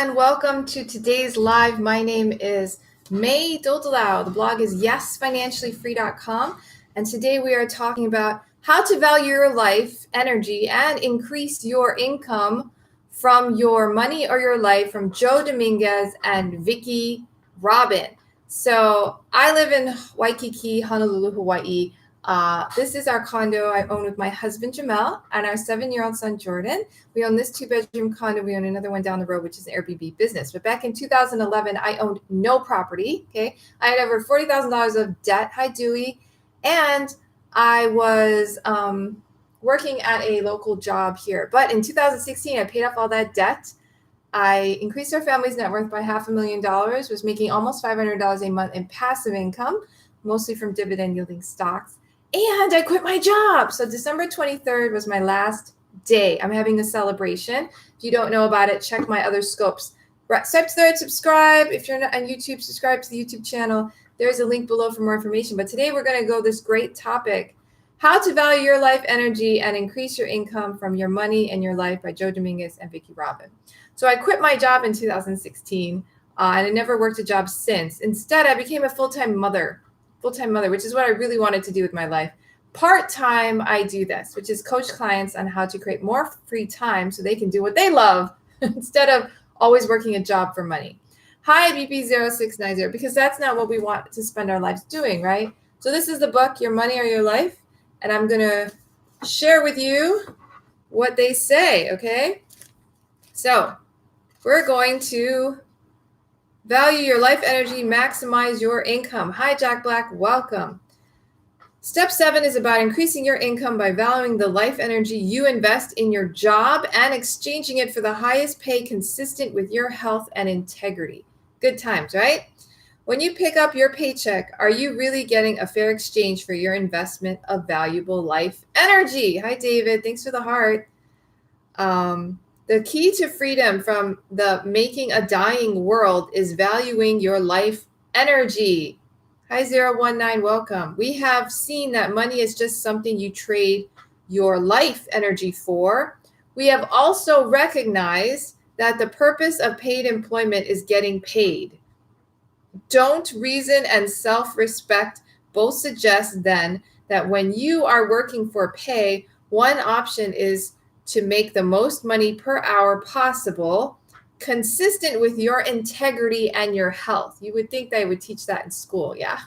and welcome to today's live. My name is May Doldelau. The blog is yesfinanciallyfree.com, and today we are talking about how to value your life, energy, and increase your income from your money or your life from Joe Dominguez and Vicki Robin. So I live in Waikiki, Honolulu, Hawaii. This is our condo I own with my husband, Jamel, and our 7-year-old son, Jordan. We own this 2-bedroom condo. We own another one down the road, which is an Airbnb business. But back in 2011, I owned no property. Okay. I had over $40,000 of debt. Hi, Dewey. And I was working at a local job here. But in 2016, I paid off all that debt. I increased our family's net worth by $500,000, was making almost $500 a month in passive income, mostly from dividend yielding stocks. And I quit my job. So December 23rd was my last day. I'm having a celebration. If you don't know about it, check my other scopes. Step third, subscribe. If you're not on YouTube, subscribe to the YouTube channel. There's a link below for more information. But today we're going to go this great topic, how to value your life energy and increase your income from your money and your life by Joe Dominguez and Vicki Robin. So I quit my job in 2016 and I never worked a job since. Instead, I became a full-time mother, which is what I really wanted to do with my life. Part-time, I do this, which is coach clients on how to create more free time so they can do what they love instead of always working a job for money. Hi, BP0690, because that's not what we want to spend our lives doing, right? So this is the book, Your Money or Your Life, and I'm going to share with you what they say, okay? So we're going to value your life energy, maximize your income. Hi, Jack Black, welcome. Step 7 is about increasing your income by valuing the life energy you invest in your job and exchanging it for the highest pay consistent with your health and integrity. Good times, right? When you pick up your paycheck, are you really getting a fair exchange for your investment of valuable life energy? Hi, David. Thanks for the heart. The key to freedom from the making a dying world is valuing your life energy. Hi, 019, welcome. We have seen that money is just something you trade your life energy for. We have also recognized that the purpose of paid employment is getting paid. Don't reason and self-respect both suggest then that when you are working for pay, one option is to make the most money per hour possible, consistent with your integrity and your health. You would think they would teach that in school, yeah.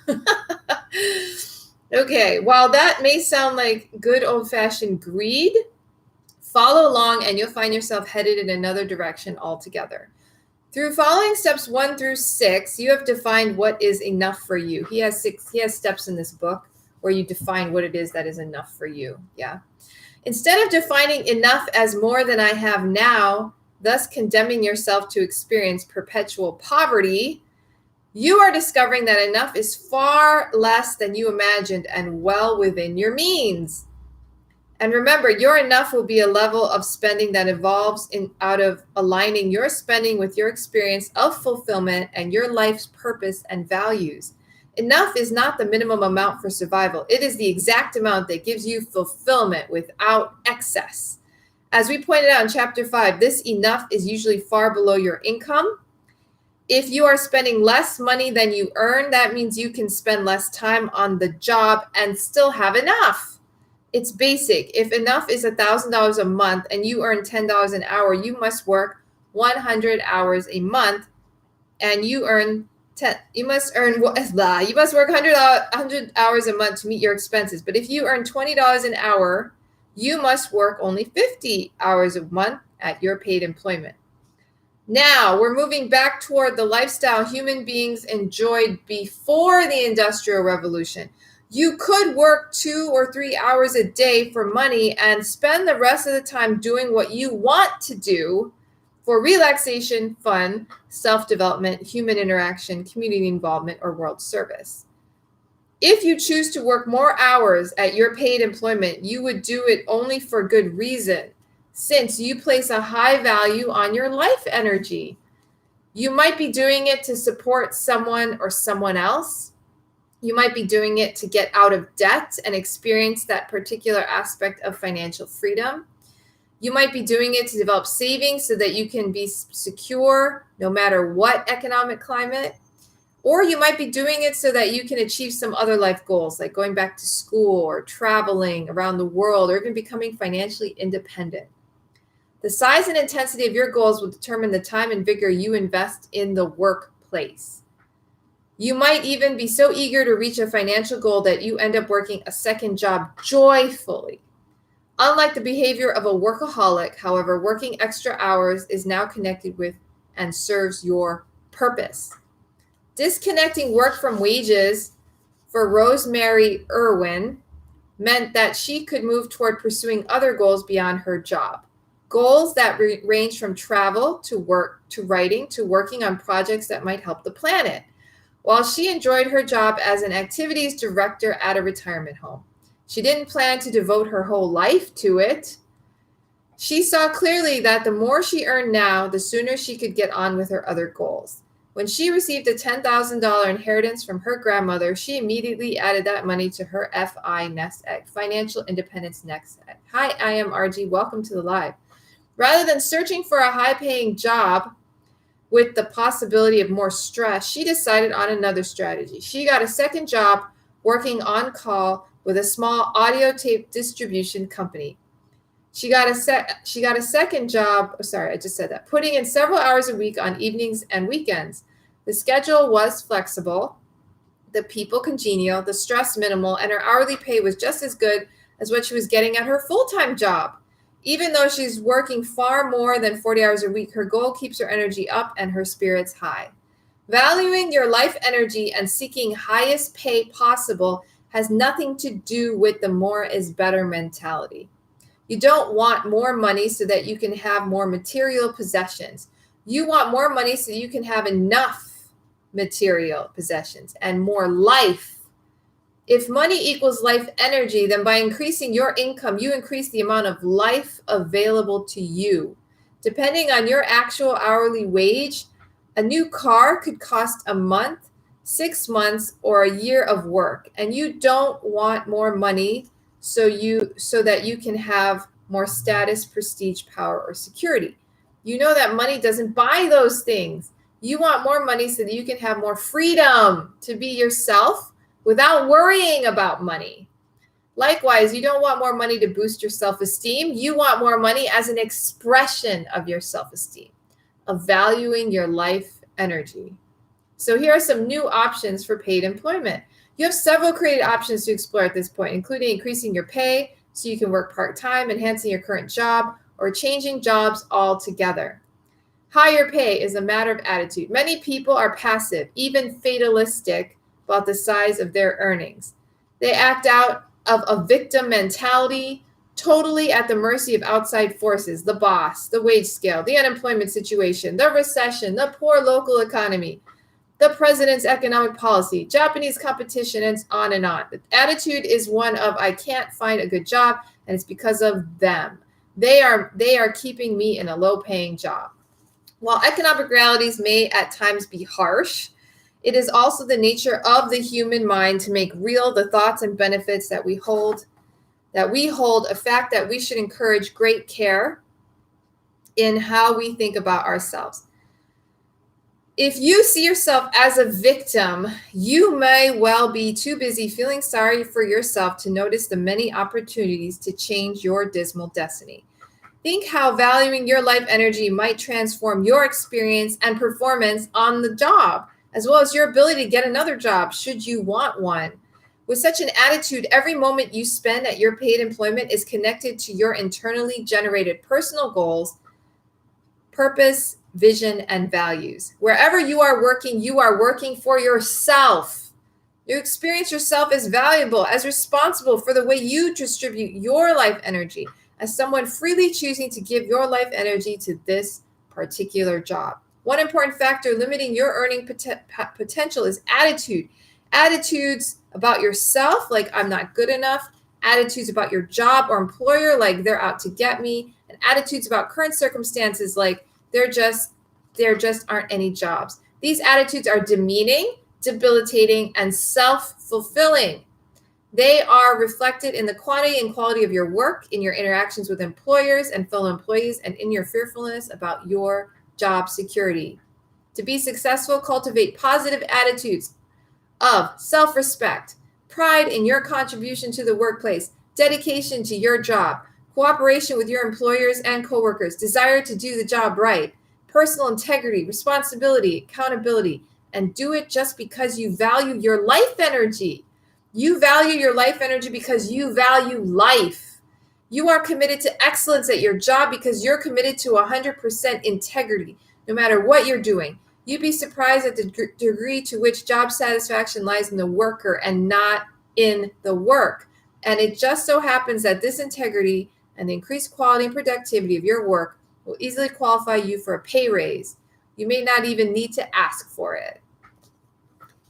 Okay, while that may sound like good old-fashioned greed, follow along and you'll find yourself headed in another direction altogether. Through following steps 1 through 6, you have defined what is enough for you. He has steps in this book where you define what it is that is enough for you, yeah. Instead of defining enough as more than I have now, thus condemning yourself to experience perpetual poverty, you are discovering that enough is far less than you imagined and well within your means. And remember, your enough will be a level of spending that evolves out of aligning your spending with your experience of fulfillment and your life's purpose and values. Enough is not the minimum amount for survival. It is the exact amount that gives you fulfillment without excess. As we pointed out in chapter 5, this enough is usually far below your income. If you are spending less money than you earn, that means you can spend less time on the job and still have enough. It's basic. If enough is $1,000 a month and you earn $10 an hour, you must work 100 hours a month and you must work 100 hours a month to meet your expenses. But if you earn $20 an hour, you must work only 50 hours a month at your paid employment. Now we're moving back toward the lifestyle human beings enjoyed before the Industrial Revolution. You could work 2 or 3 hours a day for money and spend the rest of the time doing what you want to do for relaxation, fun, self-development, human interaction, community involvement, or world service. If you choose to work more hours at your paid employment, you would do it only for good reason, since you place a high value on your life energy. You might be doing it to support someone or someone else. You might be doing it to get out of debt and experience that particular aspect of financial freedom. You might be doing it to develop savings so that you can be secure no matter what economic climate. Or you might be doing it so that you can achieve some other life goals, like going back to school or traveling around the world or even becoming financially independent. The size and intensity of your goals will determine the time and vigor you invest in the workplace. You might even be so eager to reach a financial goal that you end up working a second job joyfully. Unlike the behavior of a workaholic, however, working extra hours is now connected with and serves your purpose. Disconnecting work from wages for Rosemary Irwin meant that she could move toward pursuing other goals beyond her job. Goals that range from travel to work to writing to working on projects that might help the planet, while she enjoyed her job as an activities director at a retirement home. She didn't plan to devote her whole life to it. She saw clearly that the more she earned now, the sooner she could get on with her other goals. When she received a $10,000 inheritance from her grandmother, she immediately added that money to her FI Nest Egg, Financial Independence Nest Egg. Hi, I am RG. Welcome to the live. Rather than searching for a high-paying job with the possibility of more stress, she decided on another strategy. She got a second job working on call with a small audio tape distribution company. She got a second job, putting in several hours a week on evenings and weekends. The schedule was flexible, the people congenial, the stress minimal, and her hourly pay was just as good as what she was getting at her full-time job. Even though she's working far more than 40 hours a week, her goal keeps her energy up and her spirits high. Valuing your life energy and seeking highest pay possible has nothing to do with the more is better mentality. You don't want more money so that you can have more material possessions. You want more money so you can have enough material possessions and more life. If money equals life energy, then by increasing your income, you increase the amount of life available to you. Depending on your actual hourly wage, a new car could cost a month, 6 months, or a year of work. And you don't want more money so that you can have more status, prestige, power, or security. You know that money doesn't buy those things. You want more money so that you can have more freedom to be yourself without worrying about money. Likewise, you don't want more money to boost your self-esteem. You want more money as an expression of your self-esteem, of valuing your life energy. So here are some new options for paid employment. You have several creative options to explore at this point, including increasing your pay so you can work part-time, enhancing your current job, or changing jobs altogether. Higher pay is a matter of attitude. Many people are passive, even fatalistic, about the size of their earnings. They act out of a victim mentality, totally at the mercy of outside forces, the boss, the wage scale, the unemployment situation, the recession, the poor local economy, the president's economic policy, Japanese competition, and on and on. The attitude is one of, I can't find a good job, and it's because of them. They are keeping me in a low-paying job. While economic realities may at times be harsh, it is also the nature of the human mind to make real the thoughts and benefits that we hold, a fact that we should encourage great care in how we think about ourselves. If you see yourself as a victim, you may well be too busy feeling sorry for yourself to notice the many opportunities to change your dismal destiny. Think how valuing your life energy might transform your experience and performance on the job, as well as your ability to get another job should you want one. With such an attitude, every moment you spend at your paid employment is connected to your internally generated personal goals, purpose, vision, and values. Wherever you are working for yourself. You experience yourself as valuable, as responsible for the way you distribute your life energy, as someone freely choosing to give your life energy to this particular job. One important factor limiting your earning potential is attitude. Attitudes about yourself, like I'm not good enough. Attitudes about your job or employer, like they're out to get me. And attitudes about current circumstances, like there just aren't any jobs. These attitudes are demeaning, debilitating, and self-fulfilling. They are reflected in the quantity and quality of your work, in your interactions with employers and fellow employees, and in your fearfulness about your job security. To be successful, cultivate positive attitudes of self-respect, pride in your contribution to the workplace, dedication to your job, cooperation with your employers and coworkers, desire to do the job right, personal integrity, responsibility, accountability, and do it just because you value your life energy. You value your life energy because you value life. You are committed to excellence at your job because you're committed to 100% integrity, no matter what you're doing. You'd be surprised at the degree to which job satisfaction lies in the worker and not in the work. And it just so happens that this integrity and the increased quality and productivity of your work will easily qualify you for a pay raise. You may not even need to ask for it.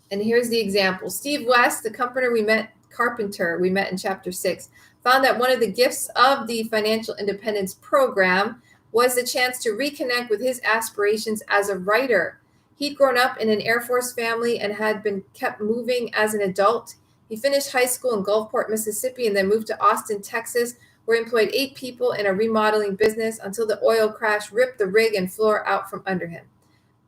And here's the example. Steve West, the carpenter we met in chapter 6, found that one of the gifts of the Financial Independence Program was the chance to reconnect with his aspirations as a writer. He'd grown up in an Air Force family and had been kept moving as an adult. He finished high school in Gulfport, Mississippi, and then moved to Austin, Texas, where he employed 8 people in a remodeling business until the oil crash ripped the rig and floor out from under him.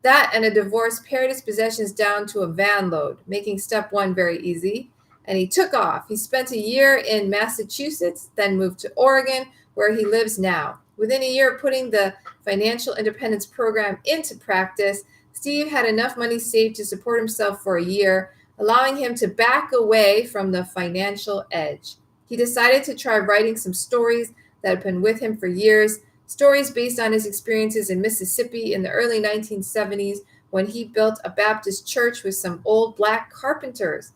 That and a divorce pared his possessions down to a van load, making step 1 very easy. And he took off. He spent a year in Massachusetts, then moved to Oregon, where he lives now. Within a year of putting the Financial Independence Program into practice, Steve had enough money saved to support himself for a year, allowing him to back away from the financial edge. He decided to try writing some stories that had been with him for years, stories based on his experiences in Mississippi in the early 1970s when he built a Baptist church with some old black carpenters.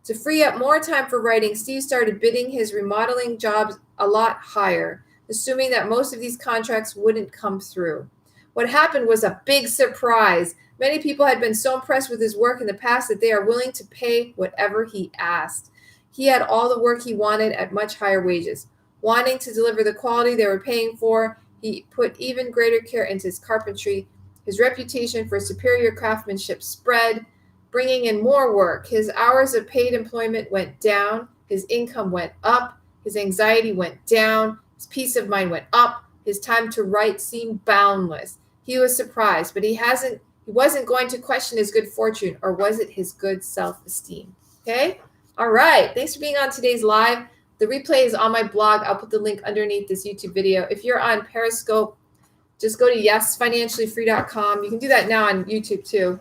To free up more time for writing, Steve started bidding his remodeling jobs a lot higher, assuming that most of these contracts wouldn't come through. What happened was a big surprise. Many people had been so impressed with his work in the past that they are willing to pay whatever he asked. He had all the work he wanted at much higher wages. Wanting to deliver the quality they were paying for, he put even greater care into his carpentry. His reputation for superior craftsmanship spread, bringing in more work. His hours of paid employment went down. His income went up. His anxiety went down. His peace of mind went up. His time to write seemed boundless. He was surprised, but he wasn't going to question his good fortune, or was it his good self-esteem? Okay? All right. Thanks for being on today's live. The replay is on my blog. I'll put the link underneath this YouTube video. If you're on Periscope, just go to yesfinanciallyfree.com. You can do that now on YouTube too.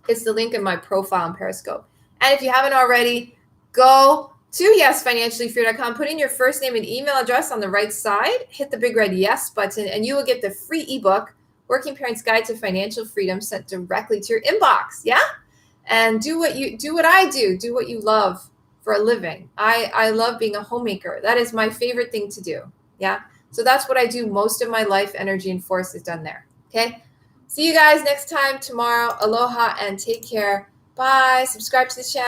It's the link in my profile on Periscope. And if you haven't already, go to yesfinanciallyfree.com. Put in your first name and email address on the right side. Hit the big red yes button, and you will get the free ebook, Working Parents Guide to Financial Freedom, sent directly to your inbox. Yeah? And do what I do. Do what you love for a living. I love being a homemaker. That is my favorite thing to do. Yeah. So that's what I do. Most of my life, energy, and force is done there. Okay. See you guys next time tomorrow. Aloha and take care. Bye. Subscribe to the channel.